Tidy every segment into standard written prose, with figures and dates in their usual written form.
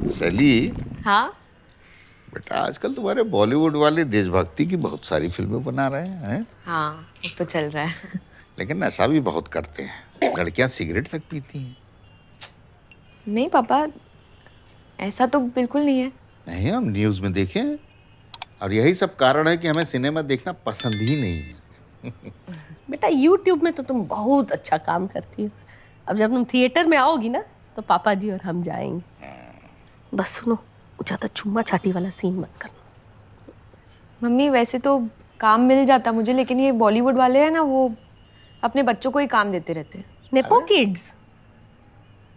सैली, हाँ। बेटा आजकल तुम्हारे बॉलीवुड वाले देशभक्ति की बहुत सारी फिल्में बना रहे हैं। हाँ वो तो चल रहा है। लेकिन नशा भी बहुत करते हैं। लड़कियां सिगरेट तक पीती हैं। नहीं पापा, ऐसा तो बिल्कुल नहीं है। नहीं, हम न्यूज में देखे हैं। और यही सब कारण है कि हमें सिनेमा देखना पसंद ही नहीं है। बेटा YouTube में तो तुम बहुत अच्छा काम करती हो। अब जब तुम थिएटर में आओगी ना तो पापा जी और हम जाएंगे। बस सुनो, ज्यादा चुम्मा चाटी वाला सीन मत करना। मम्मी वैसे तो काम मिल जाता मुझे, लेकिन ये बॉलीवुड वाले हैं ना, वो अपने बच्चों को ही काम देते रहते हैं। Nepo kids.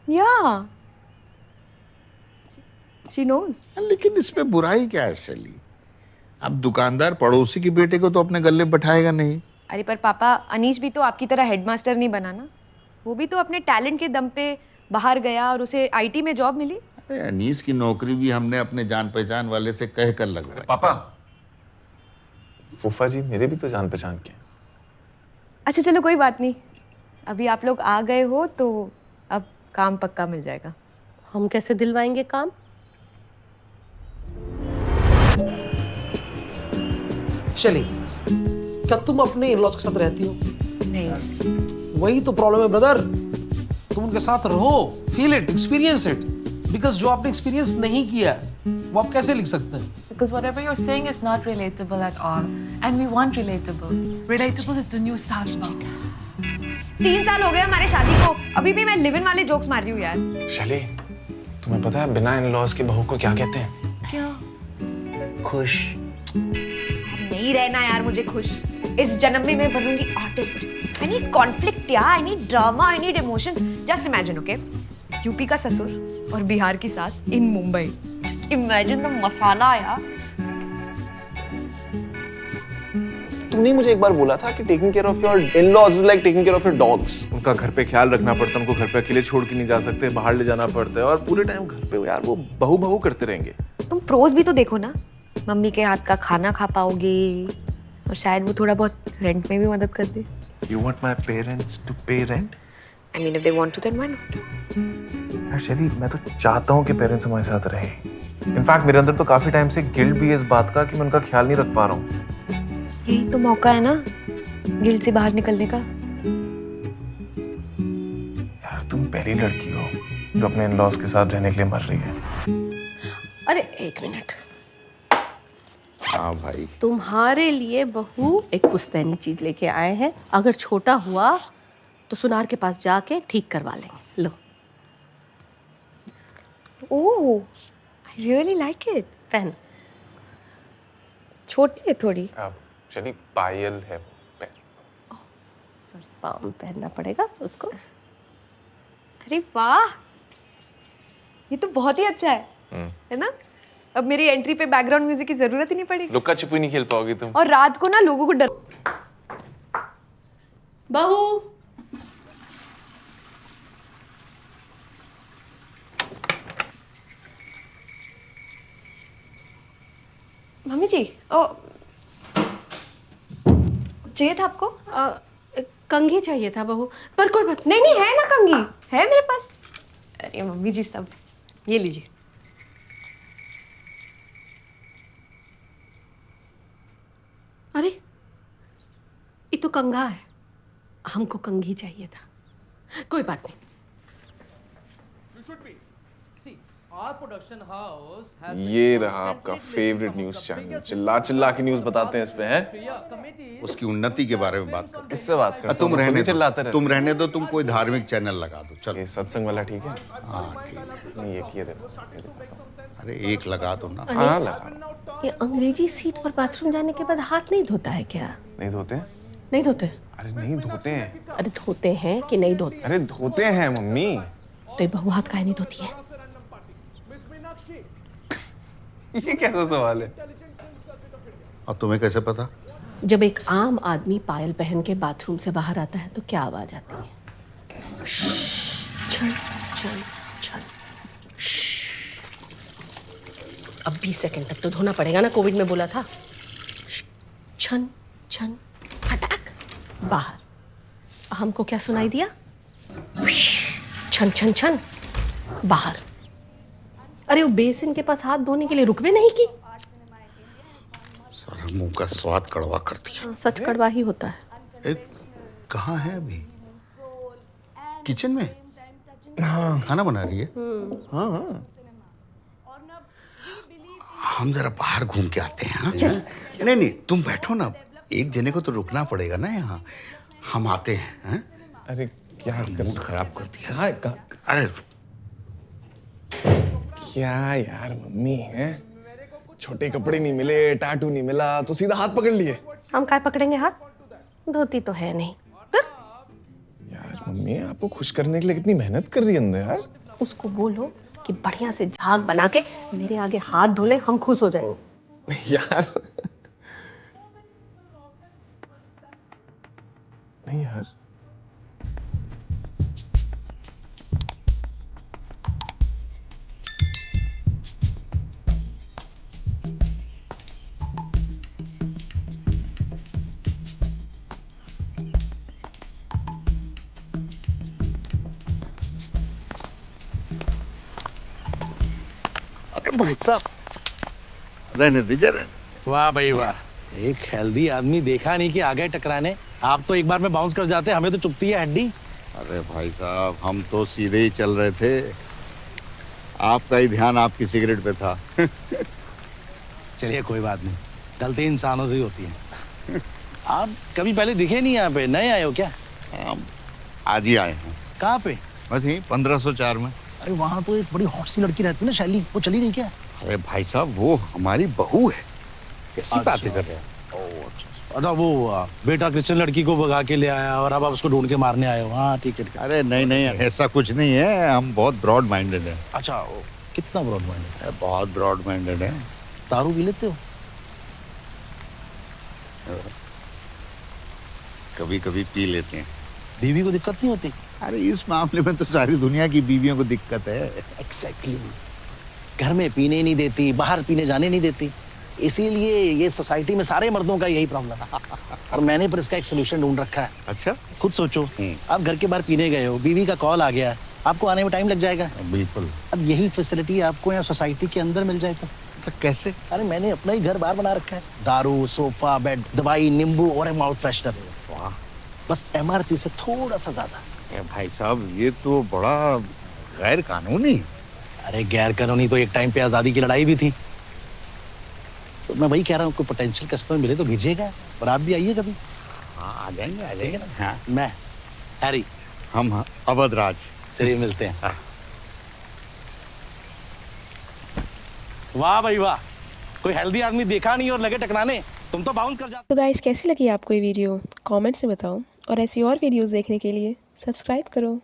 या शी नोज। लेकिन इसमें बुराई क्या है सैली? अब दुकानदार पड़ोसी के बेटे को तो अपने गले बैठाएगा नहीं। अरे पर पापा, अनीश भी तो आपकी तरह हेडमास्टर नहीं बना ना। वो भी तो अपने टैलेंट के दम पे बाहर गया और उसे आईटी में जॉब मिली। अरे अनीस की नौकरी भी हमने अपने जान पहचान वाले से कह कर लगवाई। पापा, फूफा जी मेरे भी तो जान पहचान के। अच्छा चलो कोई बात नहीं, अभी आप लोग आ गए हो तो अब काम पक्का मिल जाएगा। हम कैसे दिलवाएंगे काम? शैली, क्या तुम अपने इन-लॉज के साथ रहती हो? नहीं। वही तो प्रॉब्लम है ब्रदर। तुम उनके साथ रहो, feel it, experience it. Because जो आपने एक्सपीरियंस नहीं किया है वो आप कैसे लिख सकते हैं? Because whatever you're saying is not relatable at all. And we want relatable. Relatable is the new Sasma. 3 साल हो गए हमारे शादी को, अभी भी मैं लिव इन वाले जोक्स मार रही हूँ यार। शैली, तुम्हें पता है बिना इन-लॉज के बहू को क्या कहते हैं? क्या? खुश। नहीं रहना यार मुझे खुश। इस जन्म में मैं बनूंगी आर्टिस्ट। आई नीड कॉन्फ्लिक्ट यार, I need drama, I need emotions. Just imagine, okay? UP का ससुर और बिहार की सास इन मुंबई। जस्ट इमेजिन द मसाला यार। तुमने मुझे एक बार बोला था कि taking care of your in-laws is like taking care of your dogs. उनका घर पे ख्याल रखना पड़ता है, उनको घर पे अकेले छोड़ के नहीं जा सकते, बाहर ले जाना पड़ता है और पूरे टाइम घर पे यार वो बहू बहू करते रहेंगे। तुम प्रोज भी तो देखो ना, मम्मी के हाथ का खाना खा पाओगे और शायद वो थोड़ा बहुत रेंट में भी मदद कर दे। You want my parents to pay rent? I mean if they want to then why not? यार शैली, मैं तो चाहता हूँ कि पेरेंट्स हमारे साथ रहें। इनफैक्ट मेरे अंदर तो काफी टाइम से गिल्ट भी है इस बात का कि मैं उनका ख्याल नहीं रख पा रहा हूँ। यही तो मौका है ना गिल्ट से बाहर निकलने का। यार तुम पहली लड़की हो जो अपने इन-लॉज के साथ रहने के लिए मर रही है। अरे एक मिनट, हाँ भाई, तुम्हारे लिए बहू एक पुश्तैनी चीज लेके आए हैं। अगर छोटा हुआ तो सुनार के पास जाके ठीक करवा लेंगे। लो। ओह, I really like it. पहन। छोटी है थोड़ी। शैली, पायल है वो पैर। सॉरी, पाँव में पहनना पड़ेगा उसको। अरे वाह, ये तो बहुत ही अच्छा है ना? अब मेरी एंट्री पे बैकग्राउंड म्यूजिक की जरूरत ही नहीं पड़ेगी। लुक्का छिपी नहीं खेल पाओगी तुम। और रात को ना लोगों को डर। बहू, मम्मी जी, चाहिए था आपको? कंघी चाहिए था बहू, पर कोई बात नहीं नहीं, है ना कंघी, है मेरे पास। अरे मम्मी जी, सब ये लीजिए। अरे ये तो कंघा है, हमको कंघी चाहिए था। कोई बात नहीं। ये रहा आपका फेवरेट न्यूज चैनल, चिल्ला चिल्ला के न्यूज बताते हैं इस पे हैं। उसकी उन्नति के बारे में बात करो। किससे बात करते हो? तुम रहने चिल्लाते दो, रहते तुम रहने दो, तुम कोई धार्मिक चैनल लगा दो। चलो। ये सत्संग वाला ठीक है? हाँ ठीक है। नहीं, ये देखो, ये देखो। अरे एक लगा दो ना। हाँ लगा। ये अंग्रेजी सीट पर बाथरूम जाने के बाद हाथ नहीं धोता है क्या? नहीं धोते? नहीं धोते? अरे नहीं धोते हैं। अरे धोते हैं कि नहीं धोते? अरे धोते हैं मम्मी। तो ये बहू हाथ काहे नहीं धोती है? ये कैसा सवाल है? और तुम्हें कैसे पता? जब एक आम आदमी पायल पहन के बाथरूम से बाहर आता है तो क्या आवाज आती है? छन छन छन। अब 20 सेकंड तक तो धोना पड़ेगा ना, कोविड में बोला था। छन छन फटाक बाहर। हमको क्या सुनाई दिया? छन छन छन बाहर। अरे वो बेसिन के पास हाथ धोने के लिए रुक भी नहीं की। सारा मुंह का स्वाद कड़वा कर दिया। सच कड़वा ही होता है। कहाँ है अभी? किचन में? हाँ। खाना बना रही है? हाँ हाँ। हम जरा बाहर घूम के आते हैं। हाँ? नहीं नहीं, तुम बैठो ना, एक जने को तो रुकना पड़ेगा ना यहाँ। हम आते हैं। हाँ? अरे क्या मूड खराब कर दिया। अरे क्या यार, मम्मी है, छोटे कपड़े नहीं मिले, टाटू नहीं मिला, तो सीधा हाथ पकड़ लिए। हम काय पकड़ेंगे हाथ? धोती तो है नहीं। यार मम्मी, आपको खुश करने के लिए कितनी मेहनत कर रही है अंदर यार। उसको बोलो कि बढ़िया से झाग बना के मेरे आगे हाथ धो ले, हम खुश हो जाएंगे। यार नहीं यार, अरे भाई साहब, रहने दीजिए, रहने। वाह भाई वाह, एक हेल्दी आदमी देखा नहीं कि आ गए टकराने। आप तो एक बार में बाउंस कर जाते, हमें तो चुभती है हड्डी। अरे भाई साहब, हम तो सीधे ही चल रहे थे, आपका ही ध्यान आपकी सिगरेट पे था। चलिए कोई बात नहीं, गलती इंसानों से ही होती है। आप कभी पहले दिखे नहीं यहाँ पे, नए आए हो क्या? हम आज ही आए हैं। कहाँ पे? बस यही 1504 में। अरे वहाँ तो एक बड़ी हॉट सी लड़की रहती है ना, शैली, वो चली नहीं क्या? अरे भाई साहब, वो हमारी बहू है। कैसी बातें कर रहे हैं? अच्छा वो बेटा क्रिश्चियन लड़की को भगा के ले आया और अब आप उसको ढूंढ के मारने आए हो। हाँ ठीक है ठीक है। अरे नहीं नहीं, ऐसा कुछ नहीं है, हम बहुत ब्रॉड माइंडेड हैं। अच्छा कितना ब्रॉड माइंडेड है? बहुत ब्रॉड माइंडेड है। दारू पी लेते हो? कभी कभी पी लेते हैं। बीवी को दिक्कत नहीं होती? अरे इस मामले में तो सारी दुनिया की बीवियों को दिक्कत है। एग्जैक्टली। घर में पीने नहीं देती, बाहर पीने जाने नहीं देती, इसीलिए ये सोसाइटी में सारे मर्दों का यही प्रॉब्लम है। और मैंने पर इसका एक सोल्यूशन ढूंढ रखा है। अच्छा, खुद सोचो, आप घर के बाहर पीने गए हो, बीवी का कॉल आ गया, आपको आने में टाइम लग जाएगा। बिल्कुल। अब यही फैसिलिटी आपको यहाँ सोसाइटी के अंदर मिल जाए तो कैसे? अरे मैंने अपना ही घर बाहर बना रखा है, दारू, सोफा, बेड, दवाई, नींबू और एक माउथ फ्रेशनर। वाह, बस MRP से थोड़ा सा ज्यादा। भाई साहब, ये तो बड़ा गैर कानूनी। अरे गैर कानूनी तो एक टाइम पे आजादी की लड़ाई भी थी। तो मैं वही कह रहा हूँ, कोई पोटेंशियल कस्टमर मिले तो भेजिएगा, और आप भी आइए कभी। हाँ आ जाएंगे ना। हाँ। मैं हैरी, हम अवध राज। चलिए मिलते हैं। हाँ। वाह भाई वाह, कोई हेल्दी आदमी देखा नहीं और लगे टकराने, तुम तो बाउंस कर जाते। तो गाइस, कैसी लगी आपको ये वीडियो? कमेंट्स में बताओ, और ऐसी और वीडियोस देखने के लिए सब्सक्राइब करो।